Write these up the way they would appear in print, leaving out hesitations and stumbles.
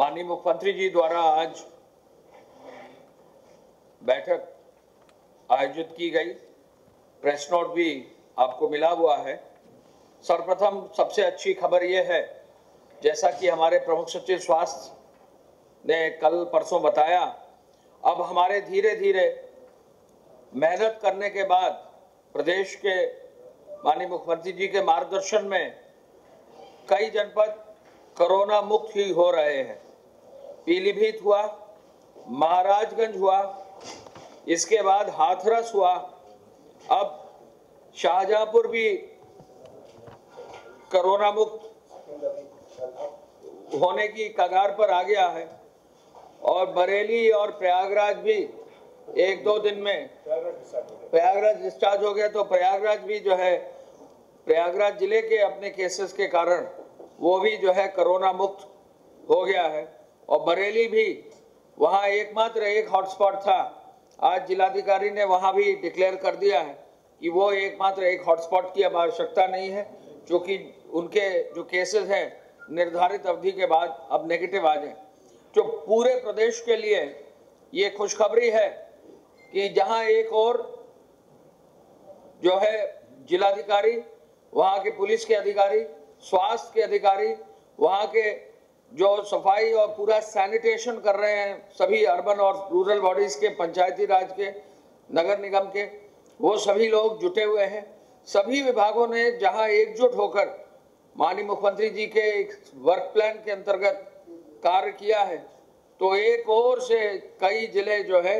माननीय मुख्यमंत्री जी द्वारा आज बैठक आयोजित की गई, प्रेस नोट भी आपको मिला हुआ है। सर्वप्रथम सबसे अच्छी खबर यह है, जैसा कि हमारे प्रमुख सचिव स्वास्थ्य ने कल परसों बताया, अब हमारे धीरे धीरे मेहनत करने के बाद प्रदेश के माननीय मुख्यमंत्री जी के मार्गदर्शन में कई जनपद कोरोना मुक्त ही हो रहे हैं। पीलीभीत हुआ, महाराजगंज हुआ, इसके बाद हाथरस हुआ, अब शाहजहांपुर भी कोरोना मुक्त होने की कगार पर आ गया है और बरेली और प्रयागराज भी एक दो दिन में प्रयागराज डिस्चार्ज हो गया। तो प्रयागराज भी जो है, प्रयागराज जिले के अपने केसेस के कारण वो भी जो है कोरोना मुक्त हो गया है। और बरेली भी, वहाँ एकमात्र एक हॉटस्पॉट था, आज जिलाधिकारी ने वहाँ भी डिक्लेयर कर दिया है कि वो एकमात्र एक हॉटस्पॉट की अब आवश्यकता नहीं है, क्योंकि उनके जो केसेस हैं निर्धारित अवधि के बाद अब नेगेटिव आ जाए। जो पूरे प्रदेश के लिए ये खुशखबरी है कि जहाँ एक और जो है जिलाधिकारी, वहाँ के पुलिस के अधिकारी, स्वास्थ्य के अधिकारी, वहाँ के जो सफाई और पूरा सैनिटेशन कर रहे हैं, सभी अर्बन और रूरल बॉडीज के, पंचायती राज के, नगर निगम के, वो सभी लोग जुटे हुए हैं। सभी विभागों ने जहां एकजुट होकर माननीय मुख्यमंत्री जी के एक वर्क प्लान के अंतर्गत कार्य किया है, तो एक और से कई जिले जो है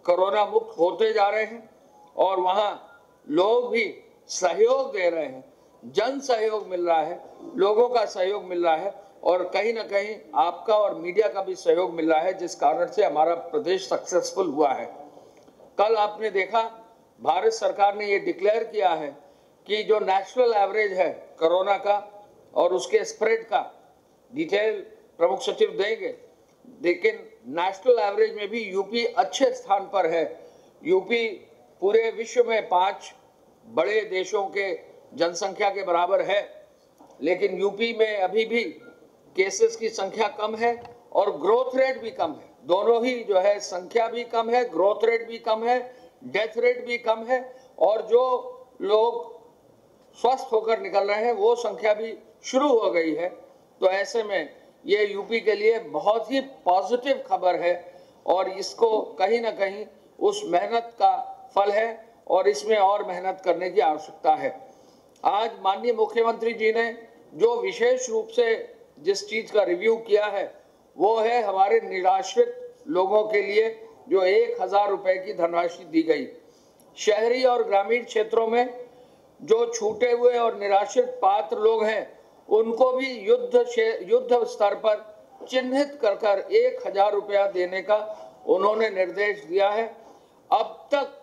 कोरोना मुक्त होते जा रहे हैं और वहां लोग भी सहयोग दे रहे हैं, जन सहयोग मिल रहा है, लोगों का सहयोग मिल रहा है और कहीं ना कहीं आपका और मीडिया का भी सहयोग मिल रहा है, जिस कारण से हमारा प्रदेश सक्सेसफुल हुआ है। कल आपने देखा, भारत सरकार ने ये डिक्लेयर किया है कि जो नेशनल एवरेज है कोरोना का और उसके स्प्रेड का डिटेल प्रमुख सचिव देंगे, लेकिन नेशनल एवरेज में भी यूपी अच्छे स्थान पर है। यूपी पूरे विश्व में 5 बड़े देशों के जनसंख्या के बराबर है, लेकिन यूपी में अभी भी केसेस की संख्या कम है और ग्रोथ रेट भी कम है। दोनों ही जो है, संख्या भी कम है, ग्रोथ रेट भी कम है, डेथ रेट भी कम है और जो लोग स्वस्थ होकर निकल रहे हैं वो संख्या भी शुरू हो गई है। तो ऐसे में ये यूपी के लिए बहुत ही पॉजिटिव खबर है और इसको कहीं ना कहीं उस मेहनत का फल है और इसमें और मेहनत करने की आवश्यकता है। आज माननीय मुख्यमंत्री जी ने जो विशेष रूप से जिस चीज का रिव्यू किया है वो है हमारे निराश्रित लोगों के लिए जो 1000 रुपए की धनराशि दी गई। शहरी और ग्रामीण क्षेत्रों में जो छूटे हुए और निराश्रित पात्र लोग हैं उनको भी युद्ध स्तर पर चिन्हित कर 1000 रुपया देने का उन्होंने निर्देश दिया है। अब तक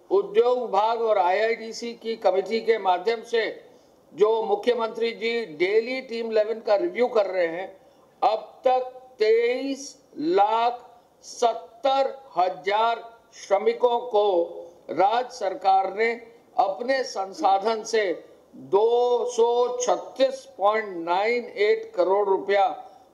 उद्योग विभाग और IIDC की कमेटी के माध्यम से जो मुख्यमंत्री जी डेली टीम 11 का रिव्यू कर रहे हैं, अब तक 23,70,000 श्रमिकों को राज्य सरकार ने अपने संसाधन से 236.98 करोड़ रुपया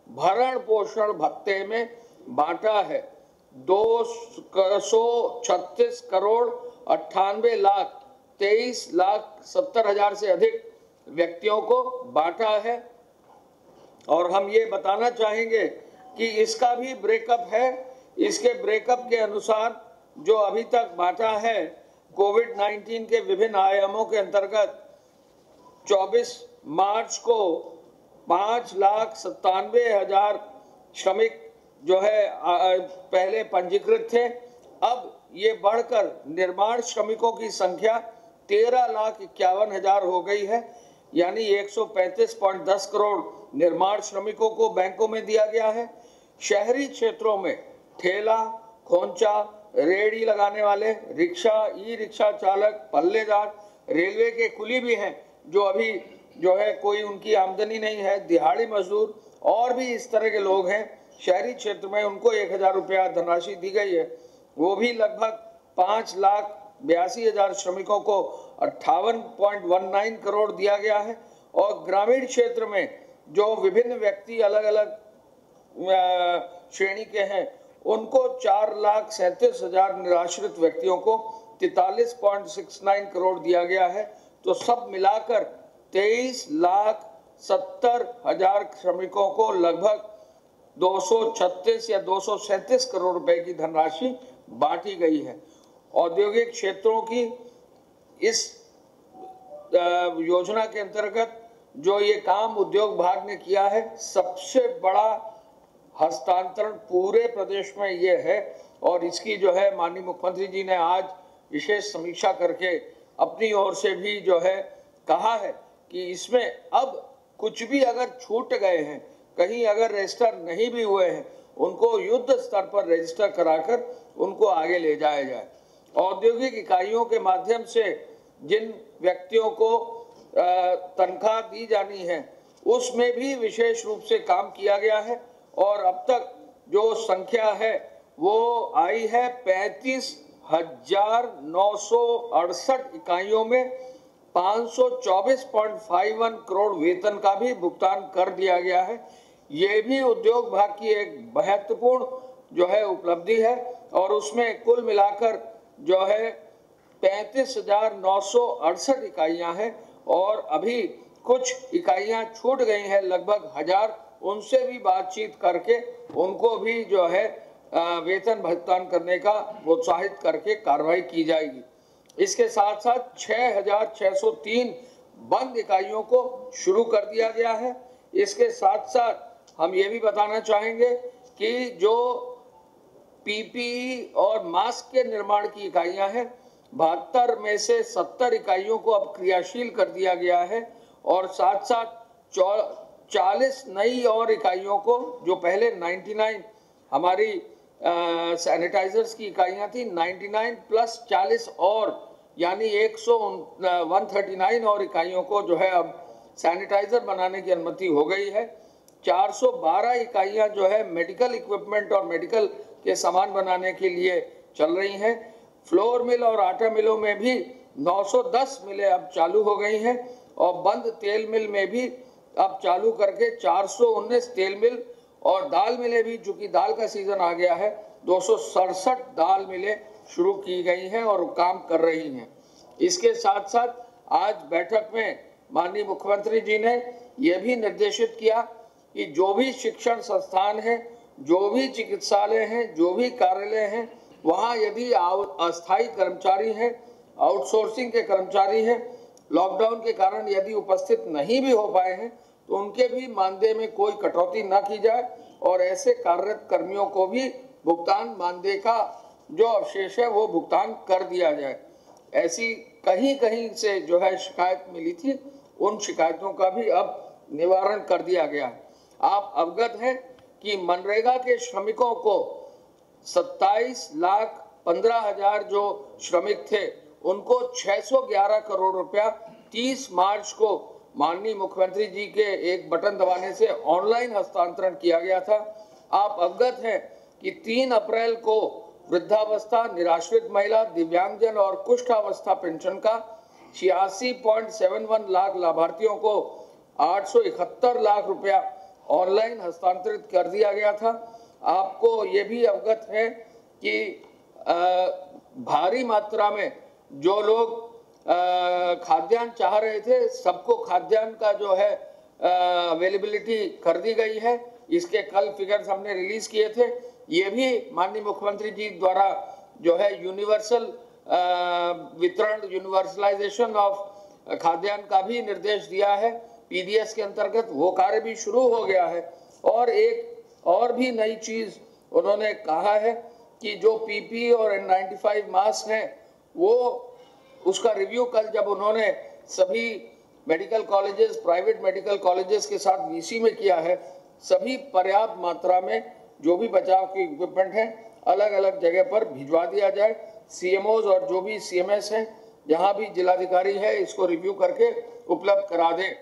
भरण पोषण भत्ते में बांटा है। 236 करोड़ 98 लाख 23,70,000 से अधिक व्यक्तियों को बांटा है। और हम ये बताना चाहेंगे कि इसका भी ब्रेकअप है। इसके ब्रेकअप के अनुसार जो अभी तक बांटा है, कोविड-19 के विभिन्न आयामों के अंतर्गत 24 मार्च को 5,97,000 श्रमिक जो है पहले पंजीकृत थे। अब ये बढ़कर निर्माण श्रमिकों की संख्या 13,51,000 हो गई है, यानी 135.10 करोड़ निर्माण श्रमिकों को बैंकों में दिया गया है। शहरी क्षेत्रों में ठेला, खोंचा, रेहड़ी लगाने वाले, रिक्शा, ई रिक्शा चालक, पल्लेदार, रेलवे के कुली भी हैं जो अभी जो है कोई उनकी आमदनी नहीं है, दिहाड़ी मजदूर और भी इस तरह के लोग हैं शहरी क्षेत्र में, उनको 1000 रुपया धनराशि दी गई है। वो भी लगभग 5,82,000 श्रमिकों को 58.19 करोड़ दिया गया है। और ग्रामीण क्षेत्र में जो विभिन्न व्यक्ति अलग अलग श्रेणी के हैं, उनको 4,37,000 निराश्रित व्यक्तियों को 43.69 करोड़ दिया गया है। तो सब मिलाकर 23,70,000 श्रमिकों को लगभग 236 या 237 करोड़ रुपए की धनराशि बांटी गई है। औद्योगिक क्षेत्रों की इस योजना के अंतर्गत जो ये काम उद्योग विभाग ने किया है, सबसे बड़ा हस्तांतरण पूरे प्रदेश में ये है। और इसकी जो है माननीय मुख्यमंत्री जी ने आज विशेष समीक्षा करके अपनी ओर से भी जो है कहा है कि इसमें अब कुछ भी अगर छूट गए हैं, कहीं अगर रजिस्टर नहीं भी हुए हैं, उनको युद्ध स्तर पर रजिस्टर कराकर उनको आगे ले जाया जाए। औद्योगिक इकाइयों के माध्यम से जिन व्यक्तियों को तनख्वाह दी जानी है, उसमें भी विशेष रूप से काम किया गया है और अब तक जो संख्या है वो आई है 35,968 इकाइयों में 524.51 करोड़ वेतन का भी भुगतान कर दिया गया है। ये भी उद्योग विभाग की एक महत्वपूर्ण जो है उपलब्धि है और उसमें कुल मिलाकर जो है 35,968 इकाइयां हैं और अभी कुछ इकाइयां छूट गई हैं, लगभग 1,000। उनसे भी बातचीत करके उनको भी जो है वेतन भुगतान करने का प्रोत्साहित करके कार्रवाई की जाएगी। इसके साथ साथ 6,603 बंद इकाइयों को शुरू कर दिया गया है। इसके साथ साथ हम ये भी बताना चाहेंगे कि जो पीपीई और मास्क के निर्माण की इकाइयां हैं, 72 में से 70 इकाइयों को अब क्रियाशील कर दिया गया है और साथ साथ 40 नई और इकाइयों को, जो पहले 99 हमारी सैनिटाइजर्स की इकाइयां थी, 99 प्लस 40 और यानी 139 और इकाइयों को जो है अब सैनिटाइजर बनाने की अनुमति हो गई है। 412 इकाइयां जो है मेडिकल इक्विपमेंट और मेडिकल के सामान बनाने के लिए चल रही हैं। फ्लोर मिल और आटा मिलों में भी 910 मिलें अब चालू हो गई हैं और बंद तेल मिल में भी अब चालू करके 419 तेल मिल और दाल मिलें भी, चूंकि दाल का सीजन आ गया है, 267 दाल मिलें शुरू की गई हैं और काम कर रही हैं। इसके साथ साथ आज बैठक में माननीय मुख्यमंत्री जी ने यह भी निर्देशित किया कि जो भी शिक्षण संस्थान है, जो भी चिकित्सालय हैं, जो भी कार्यालय हैं, वहाँ यदि अस्थायी कर्मचारी हैं, आउटसोर्सिंग के कर्मचारी हैं, लॉकडाउन के कारण यदि उपस्थित नहीं भी हो पाए हैं, तो उनके भी मानदेय में कोई कटौती न की जाए और ऐसे कार्यरत कर्मियों को भी भुगतान मानदेय का जो अवशेष है वो भुगतान कर दिया जाए। ऐसी कहीं कहीं से जो है शिकायत मिली थी, उन शिकायतों का भी अब निवारण कर दिया गया है। आप अवगत हैं कि मनरेगा के श्रमिकों को 27,15,000 जो श्रमिक थे, उनको 611 करोड़ रुपया 30 मार्च को माननीय मुख्यमंत्री जी के एक बटन दबाने से ऑनलाइन हस्तांतरण किया गया था। आप अवगत हैं कि 3 अप्रैल को वृद्धावस्था, निराश्रित महिला, दिव्यांगजन और कुष्ठावस्था पेंशन का 86.71 लाख लाभार्थियों को 871 लाख रुपया ऑनलाइन हस्तांतरित कर दिया गया था। आपको ये भी अवगत है कि भारी मात्रा में जो लोग खाद्यान्न चाह रहे थे, सबको खाद्यान्न का जो है अवेलेबिलिटी कर दी गई है। इसके कल फिगर्स हमने रिलीज किए थे। ये भी माननीय मुख्यमंत्री जी द्वारा जो है यूनिवर्सल वितरण, यूनिवर्सलाइजेशन ऑफ खाद्यान्न का भी निर्देश दिया है पीडीएस के अंतर्गत। वो कार्य भी शुरू हो गया है। और एक और भी नई चीज उन्होंने कहा है कि जो पीपी और N95 मास्क हैं, वो उसका रिव्यू कल जब उन्होंने सभी medical colleges, private medical colleges के साथ वीसी में किया है, सभी पर्याप्त मात्रा में जो भी बचाव के इक्विपमेंट हैं अलग अलग जगह पर भिजवा दिया जाए। सीएमओज और जो भी सीएमएस हैं, जहां भी जिलाधिकारी है, इसको रिव्यू करके उपलब्ध करा दें।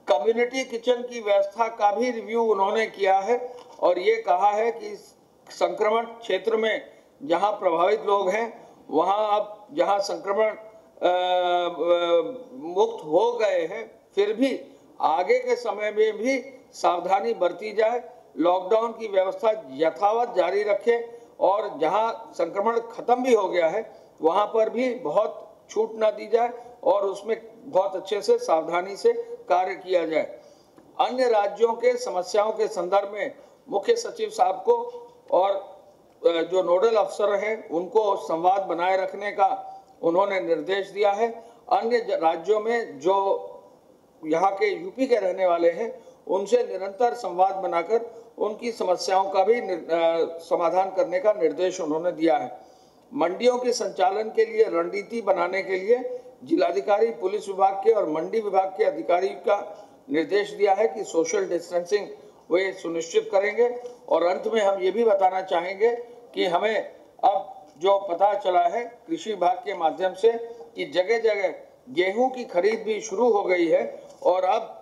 कम्युनिटी किचन की व्यवस्था का भी रिव्यू उन्होंने किया है और ये कहा है कि संक्रमण क्षेत्र में जहां प्रभावित लोग हैं, वहां अब जहां संक्रमण मुक्त हो गए हैं, फिर भी आगे के समय में भी सावधानी बरती जाए, लॉकडाउन की व्यवस्था यथावत जारी रखें और जहां संक्रमण खत्म भी हो गया है वहां पर भी बहुत छूट ना दी जाए और उसमें बहुत अच्छे से सावधानी से कार्य किया जाए। अन्य राज्यों के समस्याओं के संदर्भ में मुख्य सचिव साहब को और जो नोडल अफसर हैं उनको संवाद बनाए रखने का उन्होंने निर्देश दिया है। अन्य राज्यों में जो यहाँ के यूपी के रहने वाले हैं उनसे निरंतर संवाद बनाकर उनकी समस्याओं का भी समाधान करने का निर्देश उन्होंने दिया है। मंडियों के संचालन के लिए रणनीति बनाने के लिए जिलाधिकारी, पुलिस विभाग के और मंडी विभाग के अधिकारी का निर्देश दिया है कि सोशल डिस्टेंसिंग वे सुनिश्चित करेंगे। और अंत में हम ये भी बताना चाहेंगे कि हमें अब जो पता चला है कृषि विभाग के माध्यम से कि जगह जगह गेहूं की खरीद भी शुरू हो गई है और अब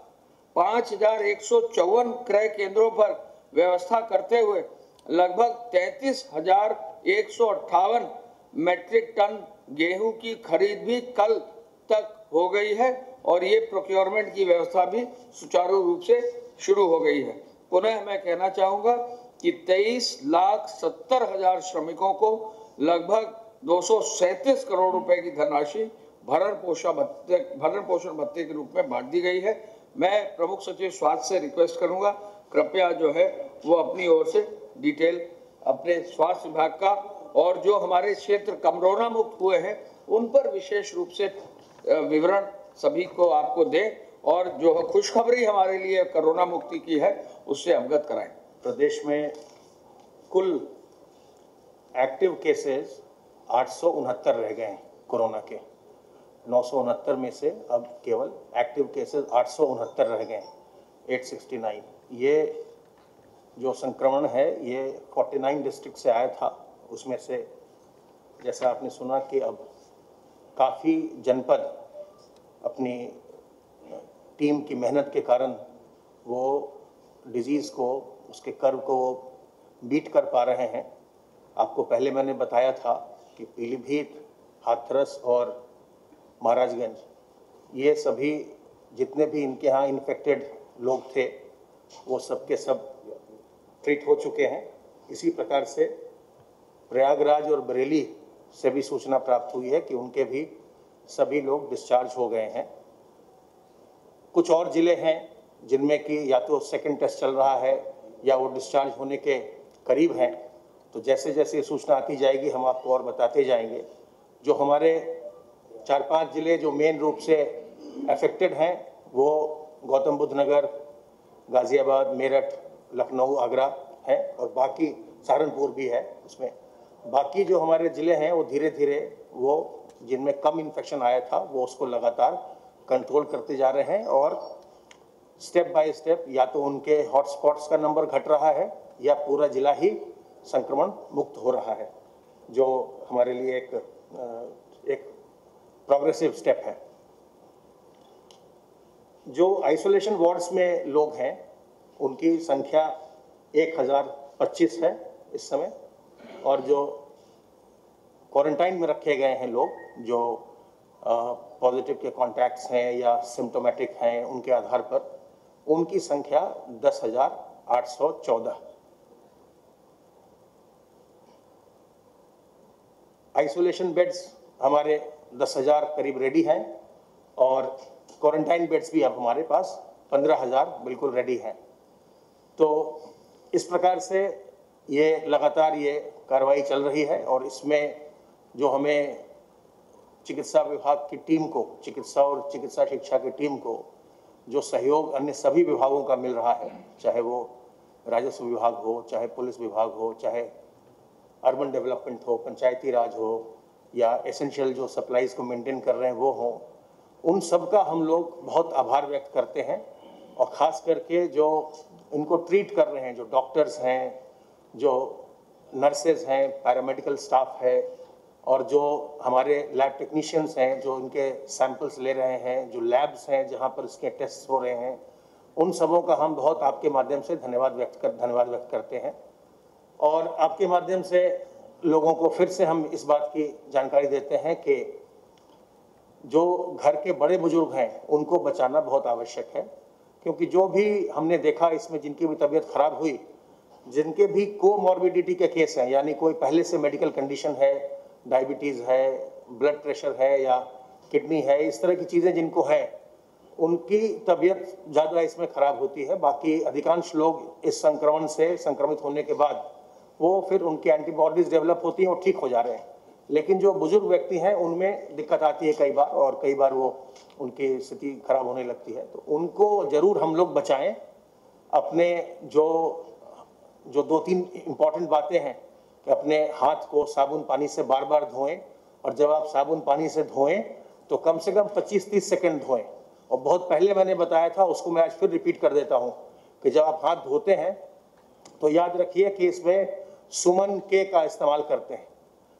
5154 क्रय केंद्रों पर व्यवस्था करते हुए लगभग 33,158 मैट्रिक टन गेहूं की खरीद भी कल तक हो गई है और ये प्रोक्योरमेंट की व्यवस्था भी सुचारू रूप से शुरू हो गई है। पुनः मैं कहना चाहूँगा कि 23,70,000 श्रमिकों को लगभग 237 करोड़ रुपए की धनराशि भरण पोषण भत्ते के रूप में बांट दी गई है। मैं प्रमुख सचिव स्वास्थ्य से रिक्वेस्ट करूंगा कृपया जो है वो अपनी ओर से डिटेल अपने स्वास्थ्य विभाग का और जो हमारे क्षेत्र कोरोना मुक्त हुए हैं उन पर विशेष रूप से विवरण सभी को आपको दें और जो खुशखबरी हमारे लिए कोरोना मुक्ति की है उससे अवगत कराएं। प्रदेश में कुल एक्टिव केसेस 869 रह गए हैं कोरोना के। 969 में से अब केवल एक्टिव केसेस 869 रह गए हैं, 869। ये जो संक्रमण है ये 49 डिस्ट्रिक्ट से आया था, उसमें से जैसा आपने सुना कि अब काफ़ी जनपद अपनी टीम की मेहनत के कारण वो डिजीज़ को, उसके कर्व को बीट कर पा रहे हैं। आपको पहले मैंने बताया था कि पीलीभीत, हाथरस और महाराजगंज ये सभी जितने भी इनके यहाँ इन्फेक्टेड लोग थे वो सब के सब ट्रीट हो चुके हैं। इसी प्रकार से प्रयागराज और बरेली से भी सूचना प्राप्त हुई है कि उनके भी सभी लोग डिस्चार्ज हो गए हैं। कुछ और ज़िले हैं जिनमें कि या तो सेकंड टेस्ट चल रहा है या वो डिस्चार्ज होने के करीब हैं। तो जैसे जैसे सूचना आती जाएगी हम आपको और बताते जाएंगे। जो हमारे 4-5 ज़िले जो मेन रूप से अफेक्टेड हैं वो गौतम बुद्ध नगर, गाज़ियाबाद, मेरठ, लखनऊ, आगरा हैं और बाकी सहारनपुर भी है उसमें। बाकी जो हमारे ज़िले हैं वो धीरे धीरे वो जिनमें कम इन्फेक्शन आया था वो उसको लगातार कंट्रोल करते जा रहे हैं और स्टेप बाय स्टेप या तो उनके हॉटस्पॉट्स का नंबर घट रहा है या पूरा ज़िला ही संक्रमण मुक्त हो रहा है, जो हमारे लिए एक प्रोग्रेसिव स्टेप है। जो आइसोलेशन वार्ड्स में लोग हैं उनकी संख्या 1025 है इस समय और जो क्वारंटाइन में रखे गए हैं लोग जो पॉजिटिव के कॉन्टैक्ट्स हैं या सिम्टोमेटिक हैं उनके आधार पर उनकी संख्या 10,814। आइसोलेशन बेड्स हमारे 10,000 करीब रेडी हैं और क्वारंटाइन बेड्स भी अब हमारे पास 15,000 बिल्कुल रेडी हैं। तो इस प्रकार से ये लगातार ये कार्रवाई चल रही है और इसमें जो हमें चिकित्सा विभाग की टीम को, चिकित्सा और चिकित्सा शिक्षा की टीम को जो सहयोग अन्य सभी विभागों का मिल रहा है, चाहे वो राजस्व विभाग हो, चाहे पुलिस विभाग हो, चाहे अर्बन डेवलपमेंट हो, पंचायती राज हो या एसेंशियल जो सप्लाईज को मेंटेन कर रहे हैं वो हो, उन सब का हम लोग बहुत आभार व्यक्त करते हैं। और ख़ास करके जो इनको ट्रीट कर रहे हैं, जो डॉक्टर्स हैं, जो नर्सेज हैं, पैरामेडिकल स्टाफ है और जो हमारे लैब टेक्नीशियंस हैं जो इनके सैंपल्स ले रहे हैं, जो लैब्स हैं जहाँ पर इसके टेस्ट हो रहे हैं, उन सबों का हम बहुत आपके माध्यम से धन्यवाद व्यक्त करते हैं। और आपके माध्यम से लोगों को फिर से हम इस बात की जानकारी देते हैं कि जो घर के बड़े बुजुर्ग हैं उनको बचाना बहुत आवश्यक है। क्योंकि जो भी हमने देखा इसमें जिनकी भी तबीयत खराब हुई, जिनके भी कोमॉर्बिडिटी के केस हैं, यानी कोई पहले से मेडिकल कंडीशन है, डायबिटीज़ है, ब्लड प्रेशर है या किडनी है, इस तरह की चीज़ें जिनको है, उनकी तबीयत ज़्यादा इसमें ख़राब होती है। बाकी अधिकांश लोग इस संक्रमण से संक्रमित होने के बाद वो फिर उनकी एंटीबॉडीज़ डेवलप होती हैं और ठीक हो जा रहे हैं। लेकिन जो बुजुर्ग व्यक्ति हैं उनमें दिक्कत आती है कई बार, और कई बार वो उनकी स्थिति खराब होने लगती है। तो उनको ज़रूर हम लोग बचाएं। अपने जो 2-3 इम्पॉर्टेंट बातें हैं कि अपने हाथ को साबुन पानी से बार बार धोएं, और जब आप साबुन पानी से धोएं तो कम से कम 25-30 सेकंड धोएं। और बहुत पहले मैंने बताया था, उसको मैं आज फिर रिपीट कर देता हूं कि जब आप हाथ धोते हैं तो याद रखिए कि इसमें सुमन के का इस्तेमाल करते हैं।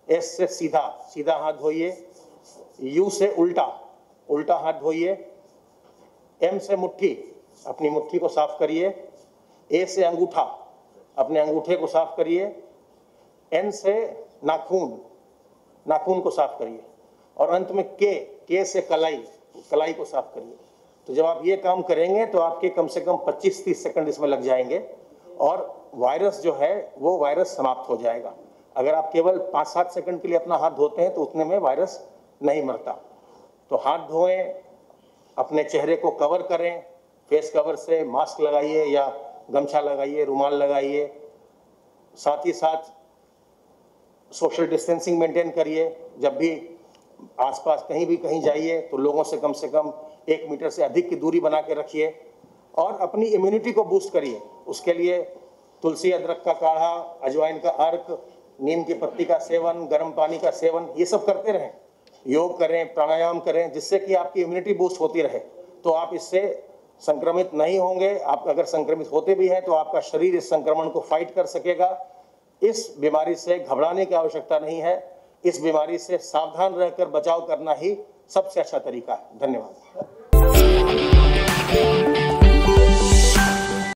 एस से सीधा हाथ धोइए, यू से उल्टा हाथ धोइए, एम से मुट्ठी, अपनी मुट्ठी को साफ करिए, ए से अंगूठा, अपने अंगूठे को साफ करिए, एन से नाखून को साफ करिए, और अंत में के से कलाई को साफ करिए। तो जब आप ये काम करेंगे तो आपके कम से कम 25-30 सेकंड इसमें लग जाएंगे और वायरस जो है वो वायरस समाप्त हो जाएगा। अगर आप केवल 5-7 सेकंड के लिए अपना हाथ धोते हैं तो उतने में वायरस नहीं मरता। तो हाथ धोएं, अपने चेहरे को कवर करें, फेस कवर से मास्क लगाइए या गमछा लगाइए, रुमाल लगाइए, साथ ही साथ सोशल डिस्टेंसिंग मेंटेन करिए। जब भी आसपास कहीं जाइए तो लोगों से कम 1 मीटर से अधिक की दूरी बना के रखिए, और अपनी इम्यूनिटी को बूस्ट करिए। उसके लिए तुलसी अदरक का काढ़ा, अजवाइन का अर्क, नीम की पत्ती का सेवन, गर्म पानी का सेवन, ये सब करते रहें। योग करें, प्राणायाम करें, जिससे कि आपकी इम्यूनिटी बूस्ट होती रहे, तो आप इससे संक्रमित नहीं होंगे। आप अगर संक्रमित होते भी हैं तो आपका शरीर इस संक्रमण को फाइट कर सकेगा। इस बीमारी से घबराने की आवश्यकता नहीं है। इस बीमारी से सावधान रहकर बचाव करना ही सबसे अच्छा तरीका है। धन्यवाद।